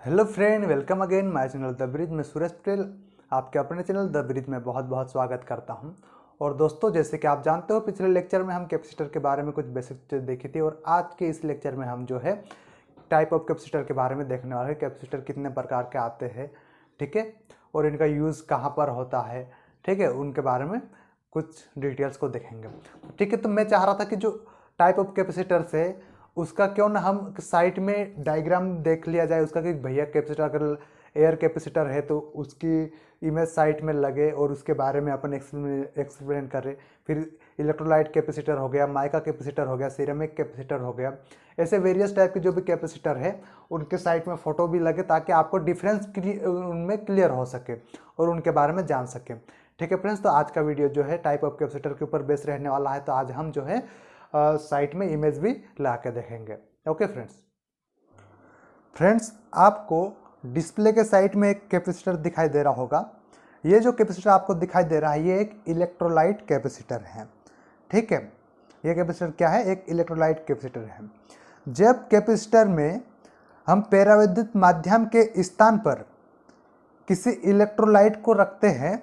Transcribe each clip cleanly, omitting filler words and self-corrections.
Hello friend, welcome again my channel the bridge में सुरेश पटेल आपके अपने चैनल द ब्रिज में बहुत बहुत स्वागत करता हूं। और दोस्तों, जैसे कि आप जानते हो, पिछले लेक्चर में हम कैपेसिटर के बारे में कुछ बेसिक चीज़ देखी थी और आज के इस लेक्चर में हम जो है टाइप ऑफ कैपेसिटर के बारे में देखने वाले हैं। कैपेसिटर कितने प्रकार के आते हैं, ठीक है, और इनका यूज़ कहाँ पर होता है, ठीक है, उनके बारे में कुछ डिटेल्स को देखेंगे। ठीक है, तो मैं चाह रहा था कि जो टाइप ऑफ कैपेसिटर्स है उसका क्यों ना हम साइट में डायग्राम देख लिया जाए उसका, कि भैया कैपेसिटर अगर एयर कैपेसिटर है तो उसकी इमेज साइट में लगे और उसके बारे में अपन एक्सप्लेन करें। फिर इलेक्ट्रोलाइट कैपेसिटर हो गया, माइका कैपेसिटर हो गया, सिरेमिक कैपेसिटर हो गया, ऐसे वेरियस टाइप के जो भी कैपेसिटर है उनके साइट में फ़ोटो भी लगे ताकि आपको डिफरेंस उनमें क्लियर हो सके और उनके बारे में जान सके। ठीक है फ्रेंड्स, तो आज का वीडियो जो है टाइप ऑफ कैपेसिटर के ऊपर बेस रहने वाला है। तो आज हम जो है साइट में इमेज भी ला के देखेंगे। ओके फ्रेंड्स, आपको डिस्प्ले के साइट में एक कैपेसिटर दिखाई दे रहा होगा। ये जो कैपेसिटर आपको दिखाई दे रहा है ये एक इलेक्ट्रोलाइट कैपेसिटर है। ठीक है, ये कैपेसिटर क्या है? एक इलेक्ट्रोलाइट कैपेसिटर है। जब कैपेसिटर में हम परावैद्युत माध्यम के स्थान पर किसी इलेक्ट्रोलाइट को रखते हैं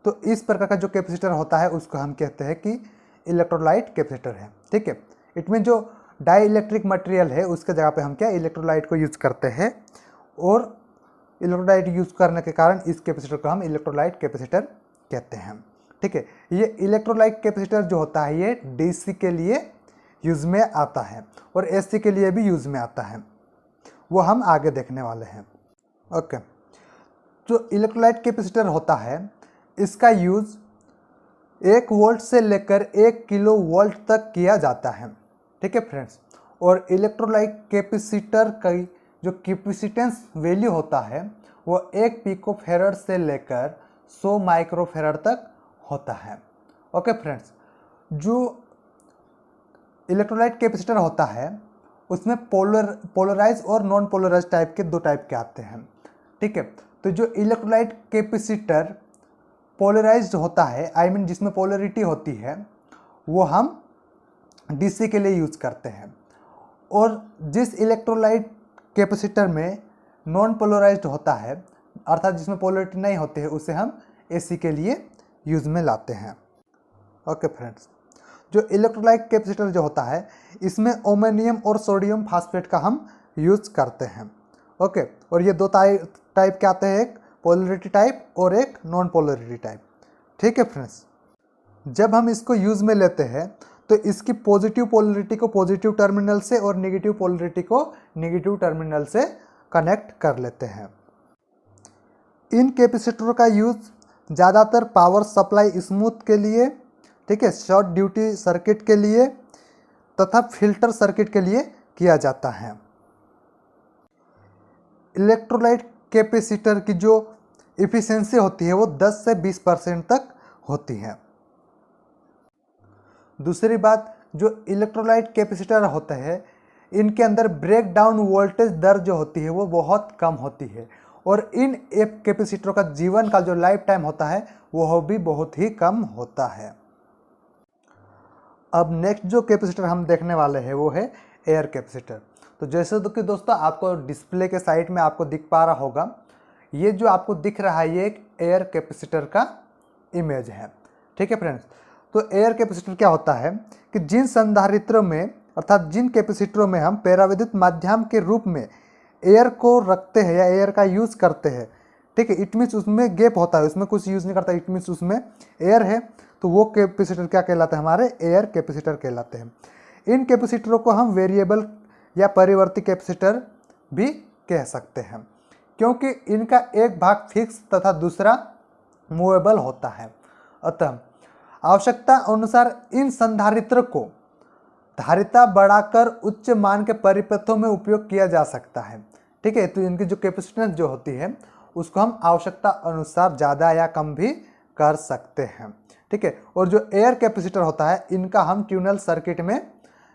तो इस प्रकार का जो कैपेसिटर होता है उसको हम कहते हैं कि इलेक्ट्रोलाइट कैपेसिटर है। ठीक है, इसमें जो डाई इलेक्ट्रिक मटेरियल है उसके जगह पे हम क्या इलेक्ट्रोलाइट को यूज़ करते हैं और इलेक्ट्रोलाइट यूज़ करने के कारण इस कैपेसिटर को हम इलेक्ट्रोलाइट कैपेसिटर कहते हैं। ठीक है, ये इलेक्ट्रोलाइट कैपेसिटर जो होता है ये डीसी के लिए यूज़ में आता है और एसी के लिए भी यूज़ में आता है, वो हम आगे देखने वाले हैं। ओके, जो इलेक्ट्रोलाइट कैपेसिटर होता है इसका यूज़ 1 वोल्ट से लेकर 1 किलो वोल्ट तक किया जाता है। ठीक है फ्रेंड्स, और इलेक्ट्रोलाइट कैपेसिटर का जो कैपेसिटेंस वैल्यू होता है वो 1 पिकोफैरड से लेकर 100 माइक्रोफैरड तक होता है। ओके फ्रेंड्स, जो इलेक्ट्रोलाइट कैपेसिटर होता है उसमें पोलराइज और नॉन पोलराइज टाइप के 2 टाइप के आते हैं। ठीक है, तो जो इलेक्ट्रोलाइट कैपेसिटर पोलराइज्ड होता है, आई मीन जिसमें पोलरिटी होती है, वो हम डीसी के लिए यूज़ करते हैं। और जिस इलेक्ट्रोलाइट कैपेसिटर में नॉन पोलराइज्ड होता है अर्थात जिसमें पोलरिटी नहीं होती है उसे हम एसी के लिए यूज़ में लाते हैं। ओके फ्रेंड्स, जो इलेक्ट्रोलाइट कैपेसिटर जो होता है इसमें ओमोनियम और सोडियम फास्फेट का हम यूज़ करते हैं। ओके, और ये 2 टाइप के आते हैं, एक पोलरिटी टाइप और एक नॉन पोलरिटी टाइप। ठीक है फ्रेंड्स, जब हम इसको यूज़ में लेते हैं तो इसकी पॉजिटिव पोलरिटी को पॉजिटिव टर्मिनल से और नेगेटिव पोलरिटी को नेगेटिव टर्मिनल से कनेक्ट कर लेते हैं। इन कैपेसिटरों का यूज़ ज़्यादातर पावर सप्लाई स्मूथ के लिए, ठीक है, शॉर्ट ड्यूटी सर्किट के लिए तथा फिल्टर सर्किट के लिए किया जाता है। इलेक्ट्रोलाइट कैपेसिटर की जो इफ़िशियंसी होती है वो 10 से 20% तक होती है। दूसरी बात, जो इलेक्ट्रोलाइट कैपेसिटर होते हैं इनके अंदर ब्रेक डाउन वोल्टेज दर जो होती है वो बहुत कम होती है और इन कैपेसिटरों का जीवन का जो लाइफ टाइम होता है वह भी बहुत ही कम होता है। अब नेक्स्ट जो कैपेसिटर हम देखने वाले हैं वो है एयर कैपेसिटर। तो जैसे कि दोस्तों आपको डिस्प्ले के साइड में आपको दिख पा रहा होगा, ये जो आपको दिख रहा है ये एक एयर कैपेसिटर का इमेज है। ठीक है फ्रेंड्स, तो एयर कैपेसिटर क्या होता है कि जिन संधारित्रों में अर्थात जिन कैपेसिटरों में हम परावैद्युत माध्यम के रूप में एयर को रखते हैं या एयर का यूज़ करते हैं, ठीक है, इट मीन्स उसमें गैप होता है, उसमें कुछ यूज़ नहीं करता, इट मीन्स उसमें एयर है, तो वो कैपेसिटर क्या कहलाते हैं? हमारे एयर कैपेसिटर कहलाते हैं। इन कैपेसिटरों को हम वेरिएबल या परिवर्ती कैपेसिटर भी कह सकते हैं क्योंकि इनका एक भाग फिक्स तथा दूसरा मूवेबल होता है। अतः आवश्यकता अनुसार इन संधारित्र को धारिता बढ़ाकर उच्च मान के परिपथों में उपयोग किया जा सकता है। ठीक है, तो इनकी जो कैपेसिटेंस जो होती है उसको हम आवश्यकता अनुसार ज़्यादा या कम भी कर सकते हैं। ठीक है, और जो एयर कैपेसिटर होता है इनका हम ट्यूनल सर्किट में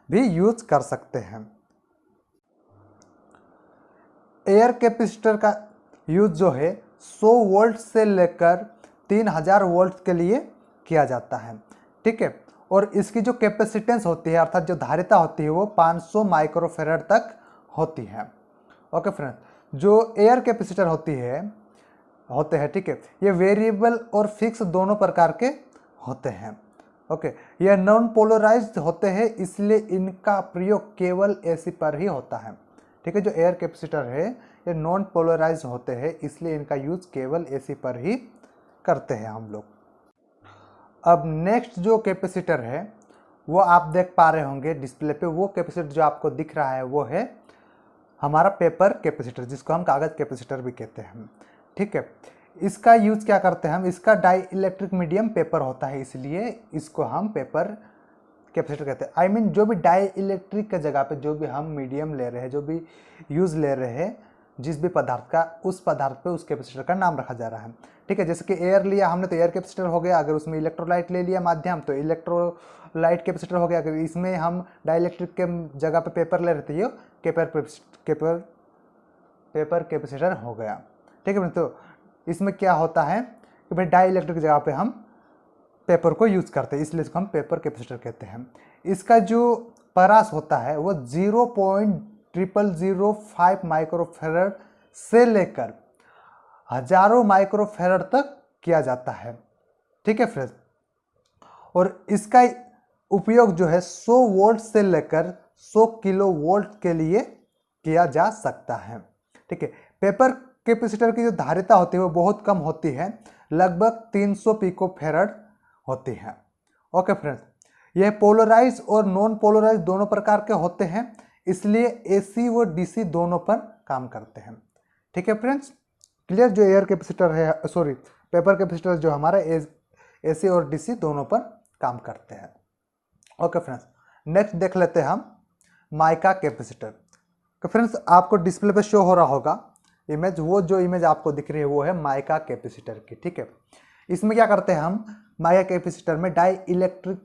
भी यूज कर सकते हैं। एयर कैपेसिटर का यूज जो है 100 वोल्ट से लेकर 3000 वोल्ट के लिए किया जाता है। ठीक है, और इसकी जो कैपेसिटेंस होती है अर्थात जो धारिता होती है वो 500 माइक्रोफैरड तक होती है। ओके फ्रेंड्स, जो एयर कैपेसिटर होते हैं, ठीक है, ये वेरिएबल और फिक्स दोनों प्रकार के होते हैं। ओके, ये नॉन पोलराइज्ड होते हैं, इसलिए इनका प्रयोग केवल एसी पर ही होता है। ठीक है, जो एयर कैपेसिटर है ये नॉन पोलराइज्ड होते हैं, इसलिए इनका यूज केवल एसी पर ही करते हैं हम लोग। अब नेक्स्ट जो कैपेसिटर है वो आप देख पा रहे होंगे डिस्प्ले पे। वो कैपेसिटर जो आपको दिख रहा है वो है हमारा पेपर कैपेसिटर, जिसको हम कागज कैपेसिटर भी कहते हैं। ठीक है, इसका यूज क्या करते हैं हम, इसका डाई इलेक्ट्रिक मीडियम पेपर होता है, इसलिए इसको हम पेपर कैपेसिटर कहते हैं। आई मीन जो भी डाई इलेक्ट्रिक के जगह पे जो भी हम मीडियम ले रहे हैं, जो भी यूज ले रहे हैं जिस भी पदार्थ का, उस पदार्थ पे उस कैपेसिटर का नाम रखा जा रहा है। ठीक है, जैसे कि एयर लिया हमने तो एयर कैपेसिटर हो गया, अगर उसमें इलेक्ट्रोलाइट ले लिया माध्यम तो इलेक्ट्रोलाइट कैपेसिटर हो गया, अगर इसमें हम डाइइलेक्ट्रिक के जगह पे पेपर ले रहे थे ये पेपर कैपेसिटर हो गया। ठीक है, तो इसमें क्या होता है कि भाई डाइइलेक्ट्रिक की जगह पे हम पेपर को यूज करते हैं, इसलिए इसको हम पेपर कैपेसिटर कहते हैं। इसका जो परास होता है वो 0.0005 माइक्रोफेरड से लेकर हजारों माइक्रोफेरड तक किया जाता है। ठीक है फ्रेंड्स, और इसका उपयोग जो है 100 वोल्ट से लेकर 100 किलो वोल्ट के लिए किया जा सकता है। ठीक है, पेपर कैपेसिटर की जो धारिता होती है वो बहुत कम होती है, लगभग 300 पिकोफेरड होती है। ओके फ्रेंड्स, यह पोलराइज और नॉन पोलराइज दोनों प्रकार के होते हैं, इसलिए एसी व डीसी दोनों पर काम करते हैं। ठीक है फ्रेंड्स, क्लियर। जो एयर कैपेसिटर है, सॉरी पेपर कैपेसिटर जो हमारा एसी और डीसी दोनों पर काम करते हैं। ओके फ्रेंड्स, नेक्स्ट देख लेते हैं हम माइका कैपेसिटर। तो फ्रेंड्स आपको डिस्प्ले पे शो हो रहा होगा इमेज, वो जो इमेज आपको दिख रही है वो है माइका कैपेसिटर की। ठीक है, इसमें क्या करते हैं हम, माइका कैपेसिटर में डाई इलेक्ट्रिक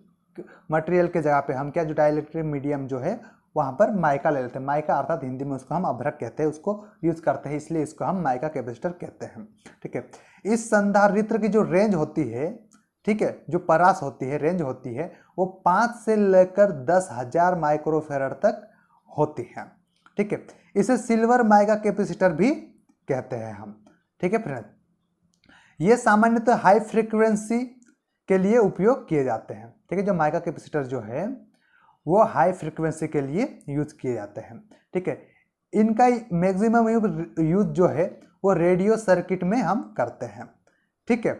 मटेरियल के जगह पे हम क्या, जो डाई इलेक्ट्रिक मीडियम जो है वहाँ पर माइका ले लेते हैं। माइका अर्थात हिंदी में उसको हम अभ्रक कहते हैं, उसको यूज करते हैं, इसलिए इसको हम माइका कैपेसिटर कहते हैं। ठीक है, इस संधारित्र की जो रेंज होती है, ठीक है, जो परास होती है, रेंज होती है, वो 5 से लेकर 10,000 माइक्रोफेरड तक होती है। ठीक है, इसे सिल्वर माइका कैपेसिटर भी कहते हैं हम। ठीक है फ्रेंड, ये सामान्यतः हाई फ्रीक्वेंसी के लिए उपयोग किए जाते हैं। ठीक है, जो माइका कैपेसिटर जो है वो हाई फ्रीक्वेंसी के लिए यूज किए जाते हैं। ठीक है, इनका मैक्सिमम यूज जो है वो रेडियो सर्किट में हम करते हैं। ठीक है,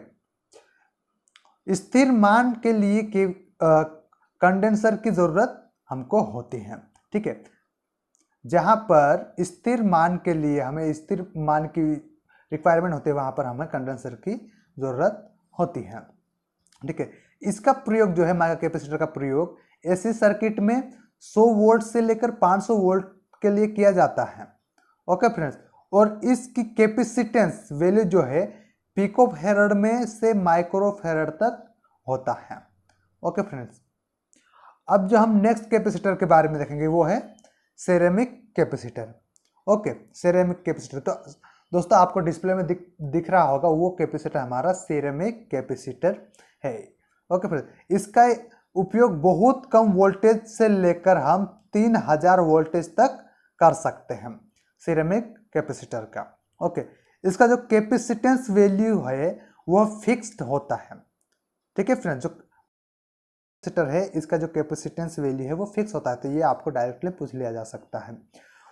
स्थिर मान के लिए कंडेंसर की जरूरत हमको होती है। ठीक है, जहां पर स्थिर मान के लिए हमें स्थिर मान की रिक्वायरमेंट होती है वहां पर हमें कंडेंसर की जरूरत होती है। ठीक है, इसका प्रयोग जो है माइका कैपेसिटर का प्रयोग एसी सर्किट में 100 वोल्ट से लेकर 500 वोल्ट के लिए किया जाता है। ओके फ्रेंड्स, और इसकी कैपेसिटेंस वैल्यू जो है पिकोफेरड में से माइक्रोफेरड तक होता है। ओके फ्रेंड्स, अब जो हम नेक्स्ट कैपेसिटर के बारे में देखेंगे वो है ceramic capacitor. Okay, ceramic capacitor, तो दोस्तों आपको डिस्प्ले में दिख रहा होगा वो कैपेसिटर हमारा सेरेमिक कैपेसिटर है। ओके फ्रेंड्स, इसका उपयोग बहुत कम वोल्टेज से लेकर हम 3000 वोल्टेज तक कर सकते हैं सिरेमिक कैपेसिटर का। ओके, इसका जो कैपेसिटेंस वैल्यू है वह फिक्स्ड होता है। ठीक है फ्रेंड्स, जो कैपेसिटर है इसका जो कैपेसिटेंस वैल्यू है वो फिक्स होता है, तो ये आपको डायरेक्टली पूछ लिया जा सकता है।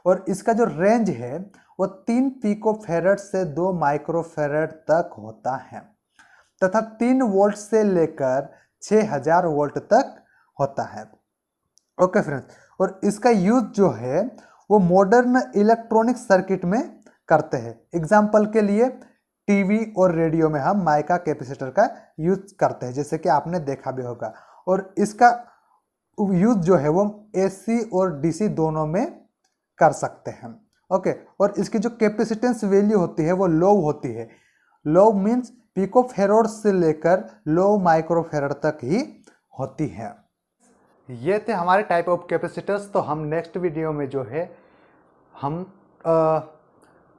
और इसका जो रेंज है वो 3 पिकोफेरड से 2 माइक्रोफेरड तक होता है तथा 3 वोल्ट से लेकर 6000 वोल्ट तक होता है। ओके फ्रेंड्स, और इसका यूज जो है वो मॉडर्न इलेक्ट्रॉनिक सर्किट में करते हैं। एग्जाम्पल के लिए टीवी और रेडियो में हम माइका कैपेसिटर का यूज करते हैं, जैसे कि आपने देखा भी होगा। और इसका यूज जो है वो एसी और डीसी दोनों में कर सकते हैं। ओके, और इसकी जो कैपेसिटेंस वैल्यू होती है वो लो होती है। लो मीन्स पिकोफेरड से लेकर लो माइक्रोफेरड तक ही होती है। ये थे हमारे टाइप ऑफ कैपेसिटर्स। तो हम नेक्स्ट वीडियो में जो है हम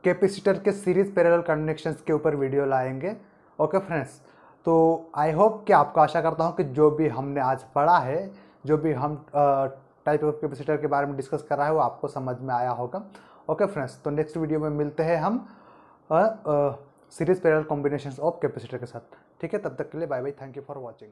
कैपेसिटर के सीरीज पैरेलल कनेक्शंस के ऊपर वीडियो लाएंगे। ओके फ्रेंड्स, तो आई होप कि आपको, आशा करता हूँ कि जो भी हमने आज पढ़ा है, जो भी हम टाइप ऑफ कैपेसिटर के बारे में डिस्कस कर रहा है वो आपको समझ में आया होगा। ओके फ्रेंड्स, तो नेक्स्ट वीडियो में मिलते हैं हम series parallel combinations of capacitor के साथ। ठीक है, तब तक के लिए bye bye, thank you for watching.